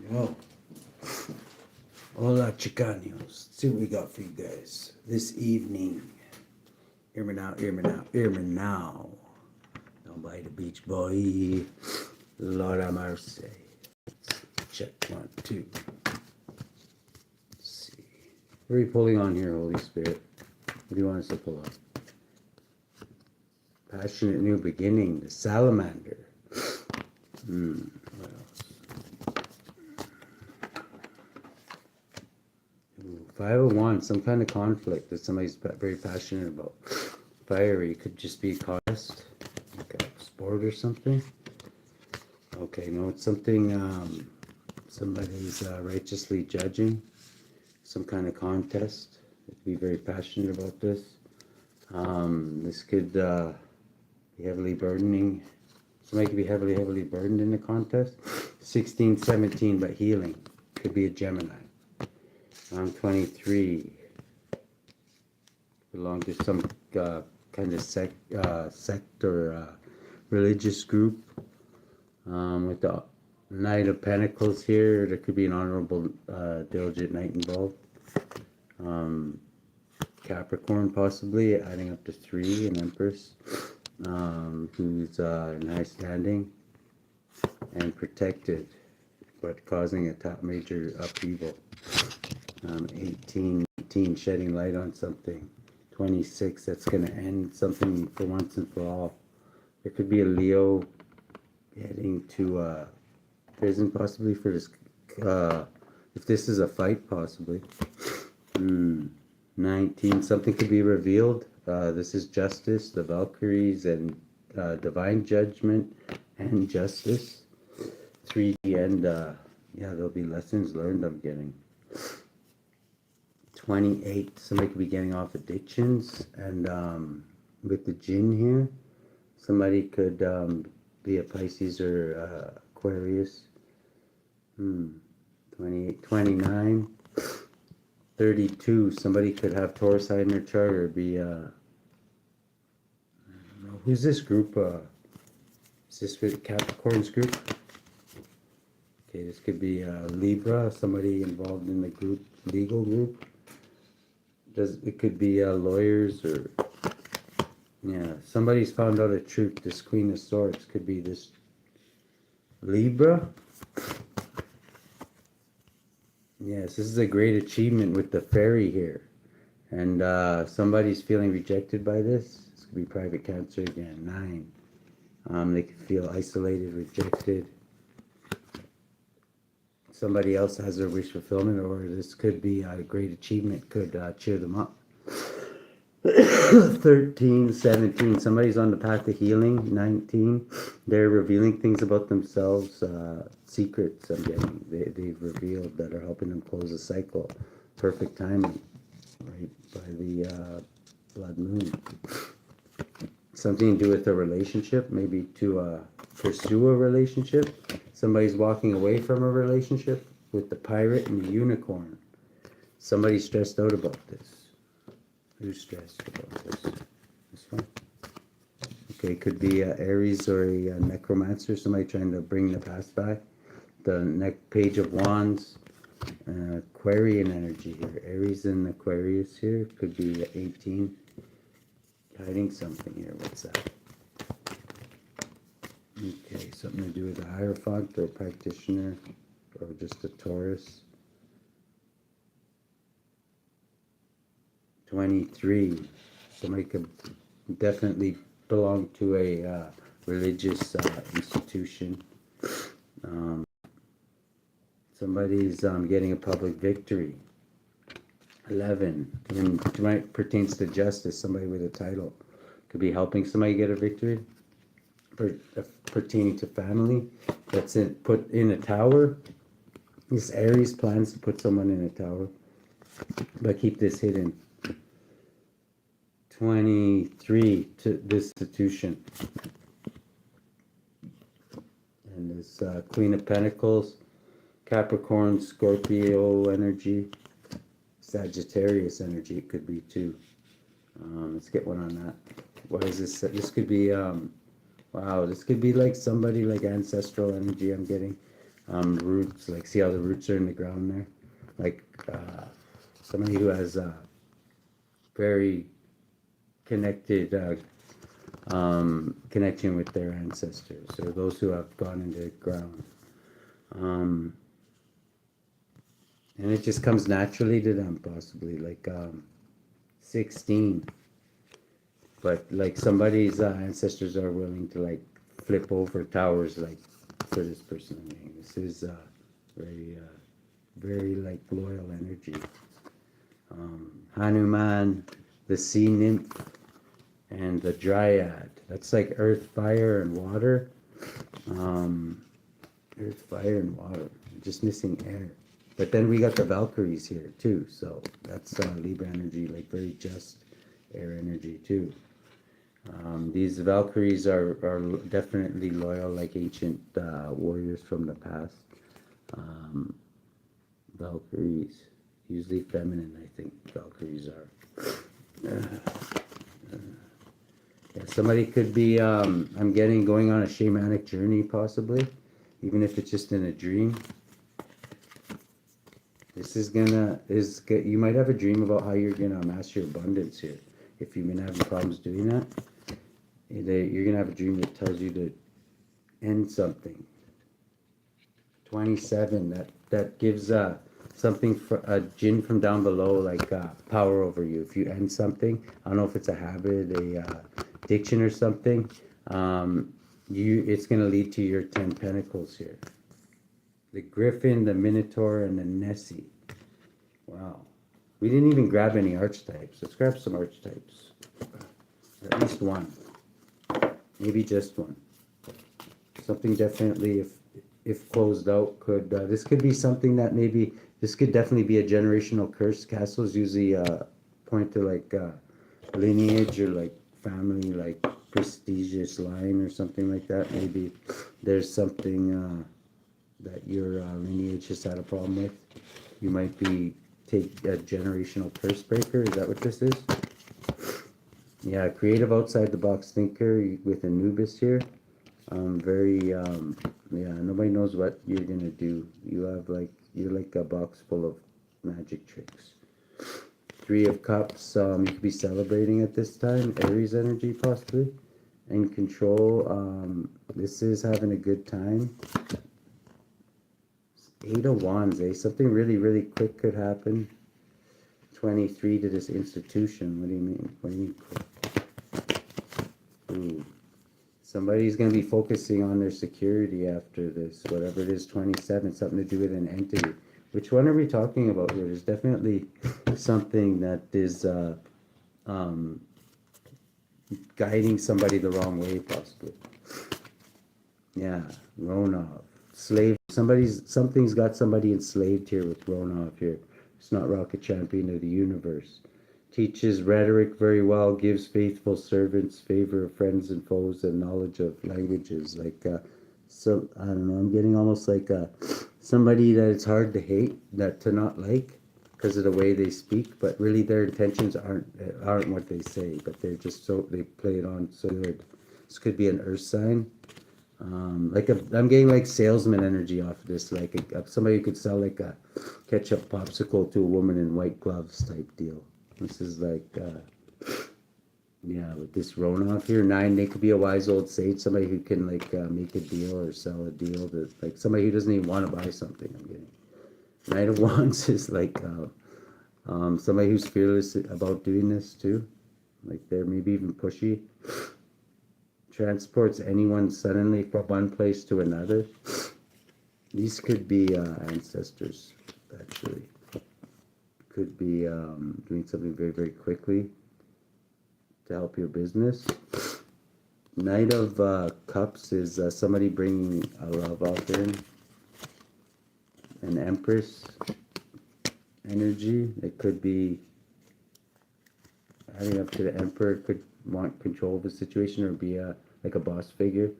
Well, hola chicanos. Let's see what we got for you guys this evening. Hear me now, hear me now, hear me now. Down by the beach, boy. Lord have mercy. Check 1, 2. Let's see. What are you pulling on here, Holy Spirit? What do you want us to pull on? Passionate new beginning, the salamander. What else? Ooh, 501, some kind of conflict that somebody's very passionate about. Fiery, could just be a contest, like a sport or something. Okay, no, it's something somebody's righteously judging, some kind of contest. They'd be very passionate about this. This could be heavily burdening. Somebody could be heavily burdened in the contest. 16, 17, but healing. Could be a Gemini. 23. Belong to some kind of sect or religious group. With the Knight of Pentacles here, there could be an honorable, diligent knight involved. Capricorn possibly, adding up to 3, an Empress, who's in high standing and protected, but causing a top major upheaval. 18, shedding light on something. 26, that's going to end something for once and for all. There could be a Leo heading to prison possibly for this, if this is a fight possibly. 19, something could be revealed. This is justice, the Valkyries, and divine judgment and justice. 3, and yeah, there'll be lessons learned I'm getting. 28, somebody could be getting off addictions, and with the Jinn here, somebody could be a Pisces or Aquarius. 28, 29, 32, somebody could have Taurus side in their chart or be, I don't know, who's this group? Is this with Capricorn's group? Okay, this could be Libra, somebody involved in the group, legal group. It could be lawyers or, yeah, somebody's found out a truth. This Queen of Swords could be this Libra. Yes, this is a great achievement with the fairy here. And somebody's feeling rejected by this. This could be private Cancer again. 9. They could feel isolated, rejected. Somebody else has their wish fulfillment, or this could be a great achievement, could cheer them up. 13, 17, somebody's on the path to healing. 19, they're revealing things about themselves, secrets I'm getting, they've revealed that are helping them close a cycle. Perfect timing, right by the blood moon. Something to do with a relationship, maybe to pursue a relationship. Somebody's walking away from a relationship with the pirate and the unicorn. Somebody's stressed out about this. Who's stressed about this? This one? Okay, could be Aries or a necromancer. Somebody trying to bring the past back. The Page of Wands. Aquarian energy here. Aries and Aquarius here. Could be 18. Hiding something here. What's that? Okay, something to do with a Hierophant or a practitioner or just a Taurus. 23. Somebody could definitely belong to a religious institution. Somebody's getting a public victory. 11. And might pertains to justice. Somebody with a title could be helping somebody get a victory. Pertaining to family, that's put in a tower. This Aries plans to put someone in a tower, but keep this hidden. 23, to this institution, and this Queen of Pentacles, Capricorn, Scorpio energy, Sagittarius energy. It could be too. Let's get one on that. What is this? This could be wow, this could be like somebody like ancestral energy I'm getting. Roots, like see how the roots are in the ground there? Like somebody who has very connected connection with their ancestors, or those who have gone into the ground. Um, and it just comes naturally to them, possibly, like 16. But like somebody's ancestors are willing to like flip over towers, like for this person. I mean, this is very, very like loyal energy. Hanuman, the sea nymph, and the dryad. That's like earth, fire, and water. Earth, fire, and water. Just missing air. But then we got the Valkyries here too. So that's Libra energy, like very just air energy too. These Valkyries are definitely loyal, like ancient warriors from the past. Valkyries, usually feminine, I think Valkyries are. Yeah, somebody could be, I'm getting going on a shamanic journey, possibly, even if it's just in a dream. This is you might have a dream about how you're gonna amass your abundance here. If you've been having problems doing that, you're gonna have a dream that tells you to end something. 27, that gives something for a jinn from down below, like power over you. If you end something, I don't know if it's a habit, a addiction or something, it's gonna lead to your 10 pentacles here. The Griffin, the Minotaur, and the Nessie. Wow. We didn't even grab any archetypes. Let's grab some archetypes. At least one. Maybe just one. Something definitely, if closed out, could... this could be something that maybe... This could definitely be a generational curse. Castles usually point to like lineage or like family, like prestigious line or something like that. Maybe there's something... that your lineage has had a problem with. You might be take a generational curse breaker. Is that what this is? Yeah, creative outside the box thinker with Anubis here. Yeah, nobody knows what you're gonna do. You're like a box full of magic tricks. 3 of Cups, you could be celebrating at this time. Aries energy possibly. And control, this is having a good time. 8 of Wands, something really, really quick could happen. 23 to this institution. What do you mean? What do you mean quick? Ooh. Somebody's going to be focusing on their security after this, whatever it is. 27, something to do with an entity. Which one are we talking about here? There's definitely something that is guiding somebody the wrong way, possibly. Yeah, Ronov. Slave. Something's got somebody enslaved here with Ronov here. It's not rocket champion of the universe. Teaches rhetoric very well, gives faithful servants, favor of friends and foes, and knowledge of languages. Like, so I don't know. I'm getting almost like somebody that it's hard to hate, that to not like, because of the way they speak. But really, their intentions aren't what they say. But they're just they play it on so good. This could be an earth sign. I'm getting like salesman energy off of this, like somebody who could sell like a ketchup popsicle to a woman in white gloves type deal. This is like, yeah, with this Ronov here, 9, they could be a wise old sage, somebody who can like make a deal or sell a deal to like somebody who doesn't even want to buy something. I'm getting Knight of Wands is like somebody who's fearless about doing this too, like they're maybe even pushy. Transports anyone suddenly from one place to another. These could be ancestors, actually. Could be doing something very, very quickly to help your business. Knight of Cups is somebody bringing a love offering. An Empress energy. It could be adding up to the Emperor. Could want control of the situation or be like a boss figure.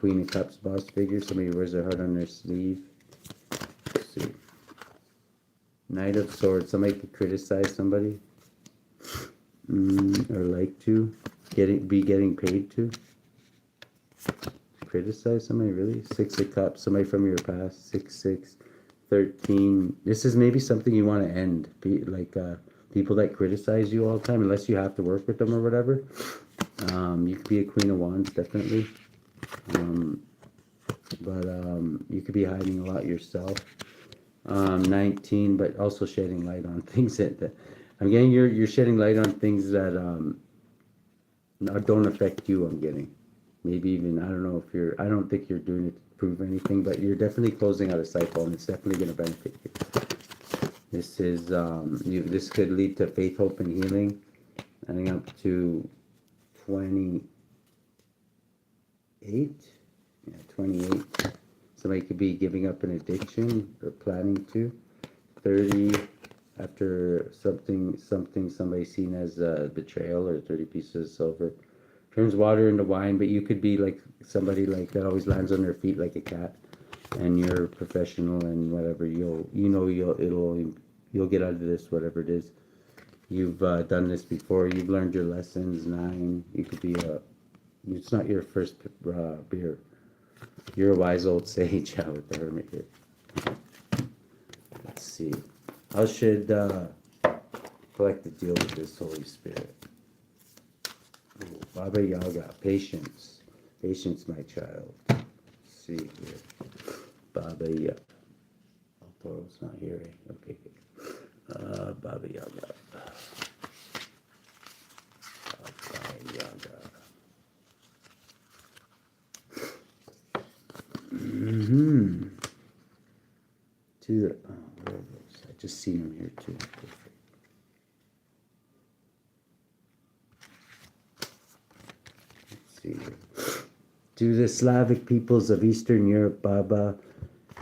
Queen of Cups boss figure. Somebody who wears their heart on their sleeve. Let's see. Knight of Swords. Somebody could criticize somebody. Or like to. Be getting paid to. criticize somebody, really? 6 of Cups, somebody from your past. 6, 6, 13. This is maybe something you want to end. People that criticize you all the time, unless you have to work with them or whatever. You could be a Queen of Wands, definitely. But you could be hiding a lot yourself. 19, but also shedding light on things that I'm getting. You're shedding light on things that don't affect you. I'm getting. Maybe even, I don't know if I don't think you're doing it to prove anything, but you're definitely closing out a cycle, and it's definitely going to benefit you. This is this could lead to faith, hope, and healing. I think up to 28. Yeah, 28. Somebody could be giving up an addiction or planning to. 30, after something somebody seen as a betrayal, or 30 pieces of silver. Turns water into wine, but you could be like somebody like that always lands on their feet like a cat, and you're professional and whatever. You'll get out of this, whatever it is. You've done this before. You've learned your lessons. 9. You could be it's not your first beer. You're a wise old sage out with the Hermit here. Let's see. How should collective deal with this Holy Spirit? Ooh, Baba Yaga, patience. Patience, my child. Let's see here. Baba Yaga. Toro's not here. Okay, good. Baba Yaga. Baba Yaga. Where are those? I just seen them here too. Perfect. Let's see here. To the Slavic peoples of Eastern Europe, Baba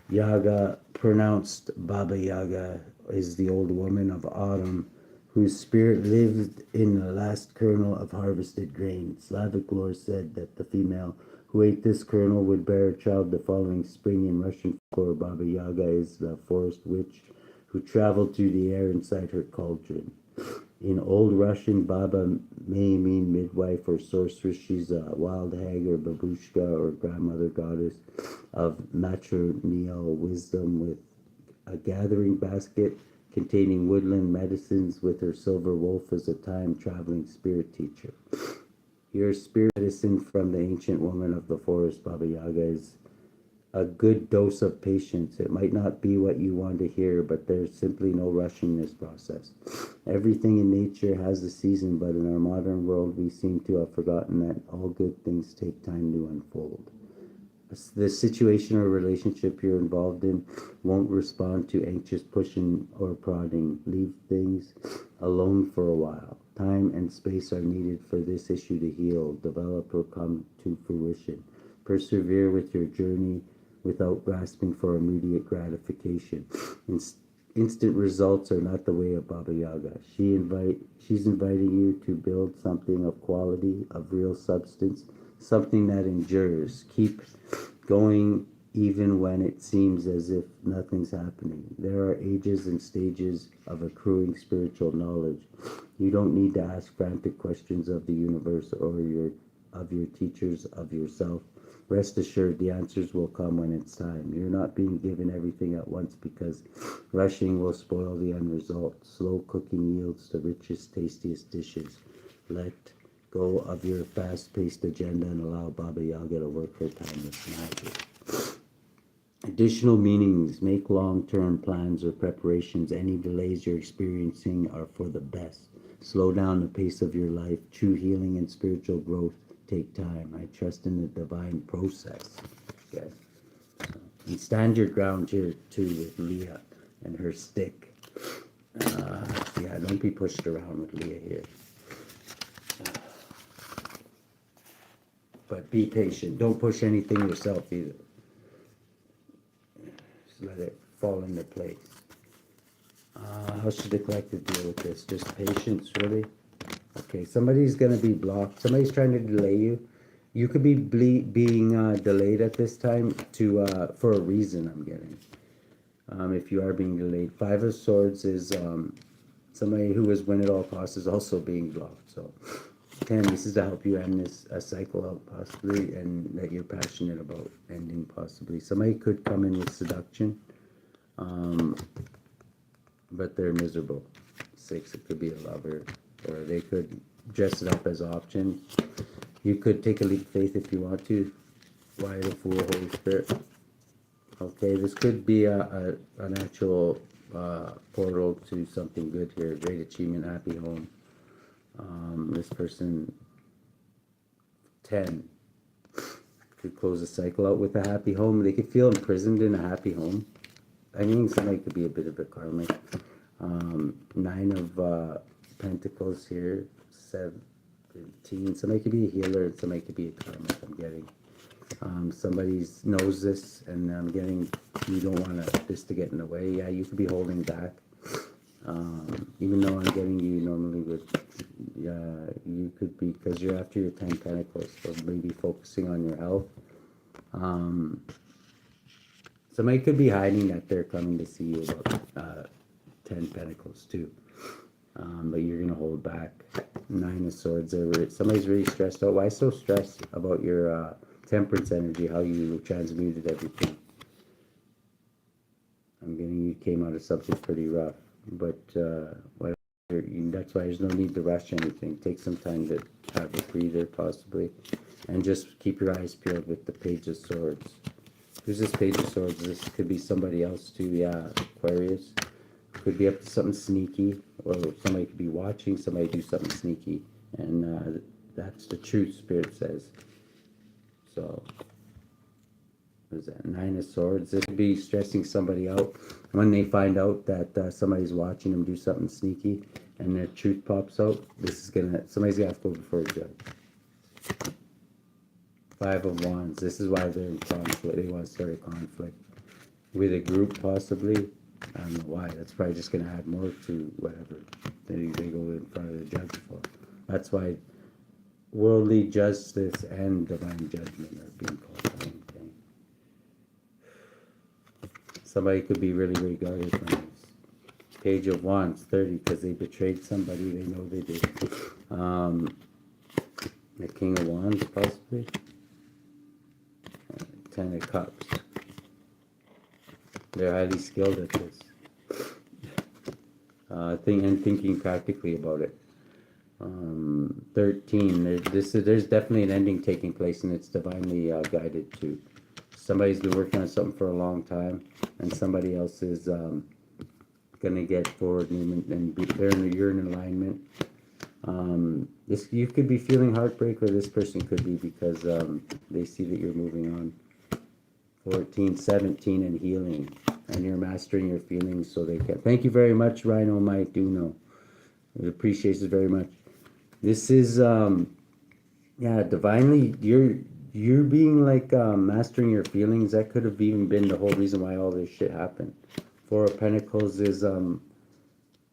Yaga, pronounced Baba Yaga, is the old woman of autumn, whose spirit lived in the last kernel of harvested grain. Slavic lore said that the female who ate this kernel would bear a child the following spring. In Russian folklore, Baba Yaga is the forest witch who traveled through the air inside her cauldron. In Old Russian, Baba may mean midwife or sorceress. She's a wild hag or babushka or grandmother goddess of matrilineal wisdom, with a gathering basket containing woodland medicines, with her silver wolf as a time-traveling spirit teacher. Your spirit medicine from the ancient woman of the forest, Baba Yaga, is a good dose of patience. It might not be what you want to hear, but there's simply no rushing this process. Everything in nature has a season, but in our modern world, we seem to have forgotten that all good things take time to unfold. The situation or relationship you're involved in won't respond to anxious pushing or prodding. Leave things alone for a while. Time and space are needed for this issue to heal, develop, or come to fruition. Persevere with your journey without grasping for immediate gratification. Instant results are not the way of Baba Yaga. She's inviting you to build something of quality, of real substance, something that endures. Keep going even when it seems as if nothing's happening. There are ages and stages of accruing spiritual knowledge. You don't need to ask frantic questions of the universe or of your teachers, of yourself. Rest assured, the answers will come when it's time. You're not being given everything at once, because rushing will spoil the end result. Slow cooking yields the richest, tastiest dishes. Let go of your fast-paced agenda and allow Baba Yaga to work her timeless magic. Additional meanings. Make long-term plans or preparations. Any delays you're experiencing are for the best. Slow down the pace of your life. True healing and spiritual growth take time. I trust in the divine process. Okay. And stand your ground here too with Leah and her stick. Yeah, don't be pushed around with Leah here. But be patient. Don't push anything yourself either. Just let it fall into place. How should the collective deal with this? Just patience, really? Okay, somebody's going to be blocked. Somebody's trying to delay you. You could be being delayed at this time for a reason, I'm getting. If you are being delayed. 5 of Swords is somebody who is win at all costs is also being blocked. So 10, this is to help you end a cycle out possibly, and that you're passionate about ending possibly. Somebody could come in with seduction, but they're miserable. 6, it could be a lover, or they could dress it up as option. You could take a leap of faith if you want to. Why the Fool, Holy Spirit. Okay, this could be an actual portal to something good here. Great achievement, happy home. This person, 10, could close the cycle out with a happy home. They could feel imprisoned in a happy home. I mean, somebody could be a bit of a karmic. 9 of Pentacles here, 17. Somebody could be a healer, and somebody could be a karmic, I'm getting. Somebody knows this, and I'm getting, you don't want this to get in the way. Yeah, you could be holding back. Even though I'm getting you normally with, you could be, because you're after your 10 Pentacles, so maybe focusing on your health. Somebody could be hiding that they're coming to see you about 10 Pentacles too. But you're going to hold back. 9 of Swords. Somebody's really stressed out. Why so stressed about your Temperance energy, how you transmuted everything? I'm getting you came out of something pretty rough. But that's why there's no need to rush anything. Take some time to have a breather possibly. And just keep your eyes peeled with the Page of Swords. Who's this Page of Swords? This could be somebody else too. Yeah, Aquarius. Could be up to something sneaky, or somebody could be watching somebody do something sneaky, and that's the truth, Spirit says. So, what is that? 9 of Swords. This could be stressing somebody out when they find out that somebody's watching them do something sneaky, and their truth pops out. Somebody's gonna have to go before a judge. 5 of Wands. This is why they're in conflict. They want to start a conflict with a group, possibly. I don't know why. That's probably just going to add more to whatever they go in front of the judge for. That's why worldly justice and divine judgment are being called the same thing. Somebody could be really, really guarded from this. Page of Wands, 30, because they betrayed somebody. They know they did. The King of Wands, possibly. 10 of Cups. They're highly skilled at this. Thinking practically about it. 13. There's definitely an ending taking place, and it's divinely guided too. Somebody's been working on something for a long time, and somebody else is gonna get forward movement, and you're in alignment. You could be feeling heartbreak, or this person could be, because they see that you're moving on. 14, 17, and healing, and you're mastering your feelings so they can. Thank you very much, Rhino Mike Duno. It appreciates it very much. This is divinely you're being like mastering your feelings. That could have even been the whole reason why all this shit happened. 4 of Pentacles is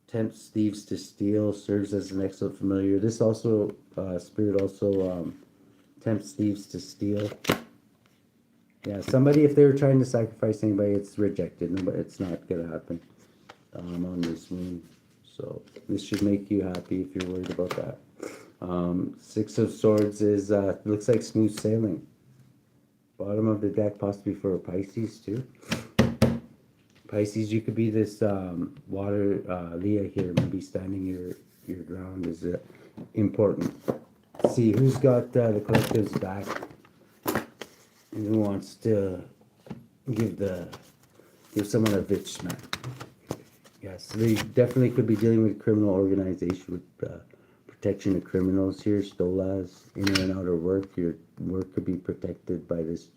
tempts thieves to steal, serves as an excellent familiar. This also Spirit also tempts thieves to steal. Yeah, somebody, if they were trying to sacrifice anybody, it's rejected. No, but it's not gonna happen on this moon. So this should make you happy if you're worried about that. 6 of Swords is looks like smooth sailing. Bottom of the deck, possibly for a Pisces too. Pisces, you could be this water Leah here, maybe standing your ground is important. See who's got the collective's back. And who wants to give someone a bitch smack? Yes, they definitely could be dealing with criminal organization with protection of criminals here. Stolas, inner and outer work. Your work could be protected by this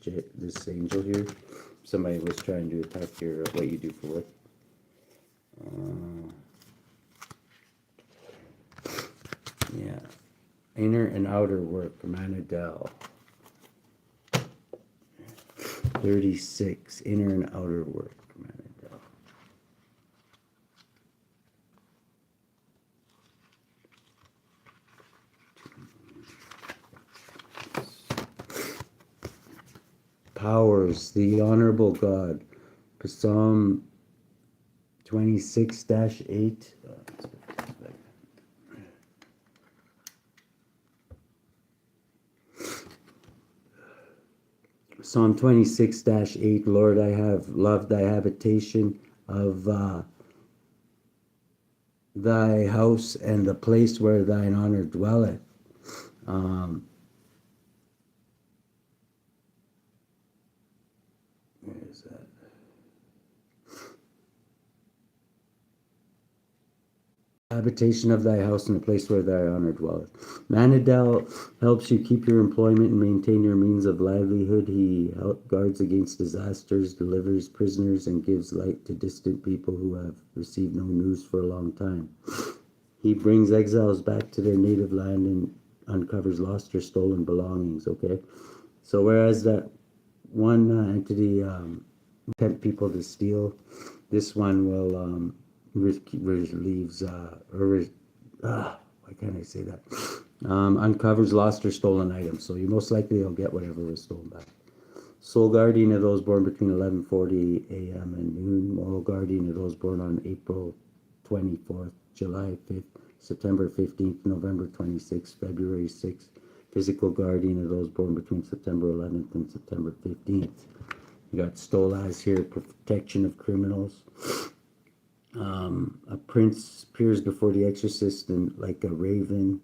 angel here. Somebody was trying to attack what you do for work. Yeah, inner and outer work. Manadel. 36, inner and outer work. Powers, the honorable God. Psalm 26-8. Psalm 26-8, Lord, I have loved thy habitation of thy house and the place where thine honor dwelleth. Um, where is that? Habitation of thy house and the place where thy honor dwelleth. Manadel helps you keep your employment and maintain your means of livelihood. He guards against disasters, delivers prisoners, and gives light to distant people who have received no news for a long time. He brings exiles back to their native land and uncovers lost or stolen belongings, okay? So whereas that one entity tempt people to steal, this one will relieves why can't I say that? Uncovers lost or stolen items. So you most likely will get whatever was stolen back. Soul guardian of those born between 11:40 a.m. and noon. Moral guardian of those born on April 24th, July 5th, September 15th, November 26th, February 6th. Physical guardian of those born between September 11th and September 15th. You got Stolas here, protection of criminals. A prince appears before the exorcist and like a raven,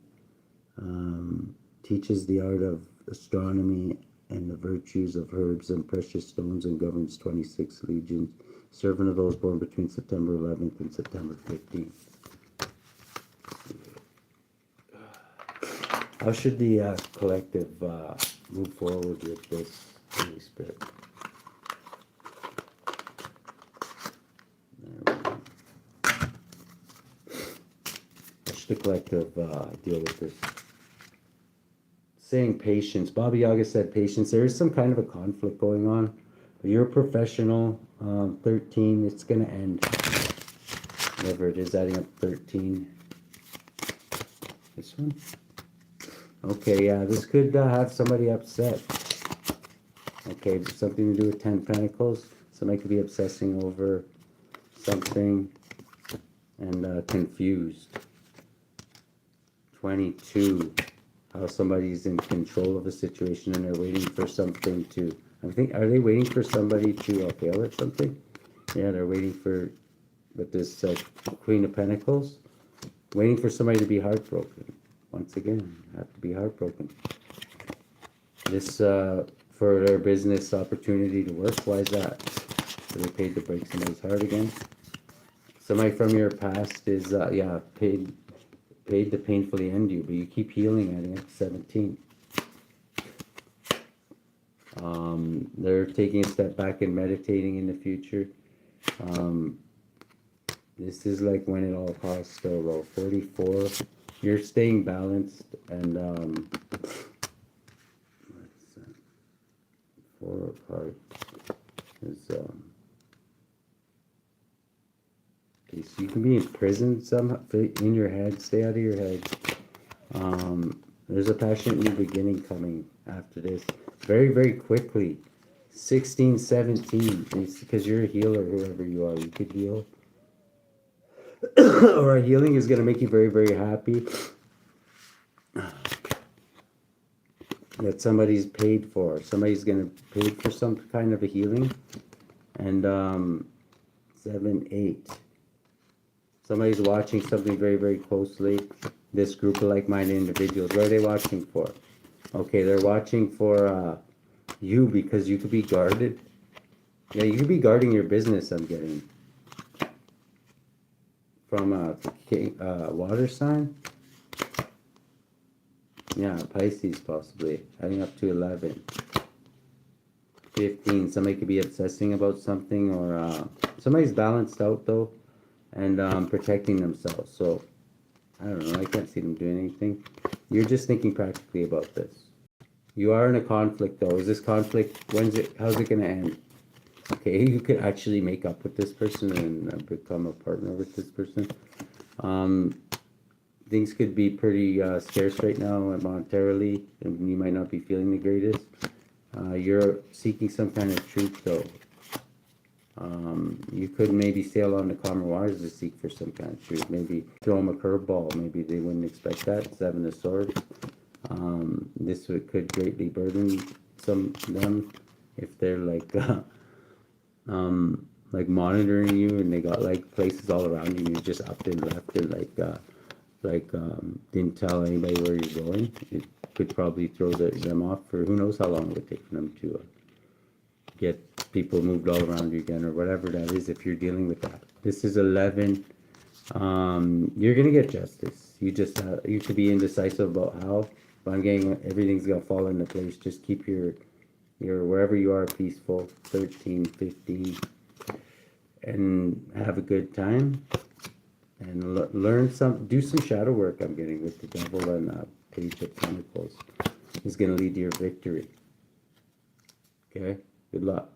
teaches the art of astronomy and the virtues of herbs and precious stones, and governs 26 legions. Servant of those born between September 11th and September 15th. How should the collective move forward with this, Holy Spirit? How should the collective deal with this? Saying patience. Baba Yaga said patience. There is some kind of a conflict going on. But you're a professional. 13, it's going to end. Whatever it is, adding up 13. This one? Okay, yeah, this could have somebody upset. Okay, something to do with 10 Pentacles. Somebody could be obsessing over something and confused. 22. How somebody's in control of a situation and they're waiting for something to, are they waiting for somebody to fail at something? Yeah, they're waiting for, with this Queen of Pentacles, waiting for somebody to be heartbroken. Once again, have to be heartbroken. This, for their business opportunity to work, why is that? So they paid to break somebody's heart again. Somebody from your past is, paid to painfully end you, but you keep healing at it. 17. They're taking a step back and meditating in the future. This is like when it all costs so low. 44. You're staying balanced and what's that? 4 of Hearts is okay, so you can be in prison somehow in your head. Stay out of your head. There's a passionate new beginning coming after this. Very, very quickly. 16, 17. It's because you're a healer, whoever you are. You could heal. Or healing is going to make you very, very happy. That somebody's paid for. Somebody's going to pay for some kind of a healing. And 7, 8. Somebody's watching something very, very closely. This group of like-minded individuals. What are they watching for? Okay, they're watching for you because you could be guarded. Yeah, you could be guarding your business, I'm getting. From a water sign. Yeah, Pisces possibly. Adding up to 11. 15. Somebody could be obsessing about something, or somebody's balanced out though, and protecting themselves. So I don't know. I can't see them doing anything. You're just thinking practically about this. You are in a conflict though. Is this conflict? How's it gonna end? Okay, you could actually make up with this person and become a partner with this person. Things could be pretty scarce right now monetarily, and you might not be feeling the greatest. You're seeking some kind of truth though. You could maybe sail on the calmer waters to seek for some kind of truth. Maybe throw them a curveball. Maybe they wouldn't expect that. 7 of Swords. This could greatly burden them. if they're like monitoring you and they got like places all around you, you just up and left and didn't tell anybody where you're going, it could probably throw them off for who knows how long it would take for them to get people moved all around you again or whatever that is if you're dealing with that. This is 11. You're gonna get justice. You just you should be indecisive about how, but I'm getting everything's gonna fall into place. Just keep your wherever you are peaceful. 13, 15, and have a good time and learn do some shadow work. I'm getting with the devil and page of pentacles is gonna lead to your victory. Okay, good luck.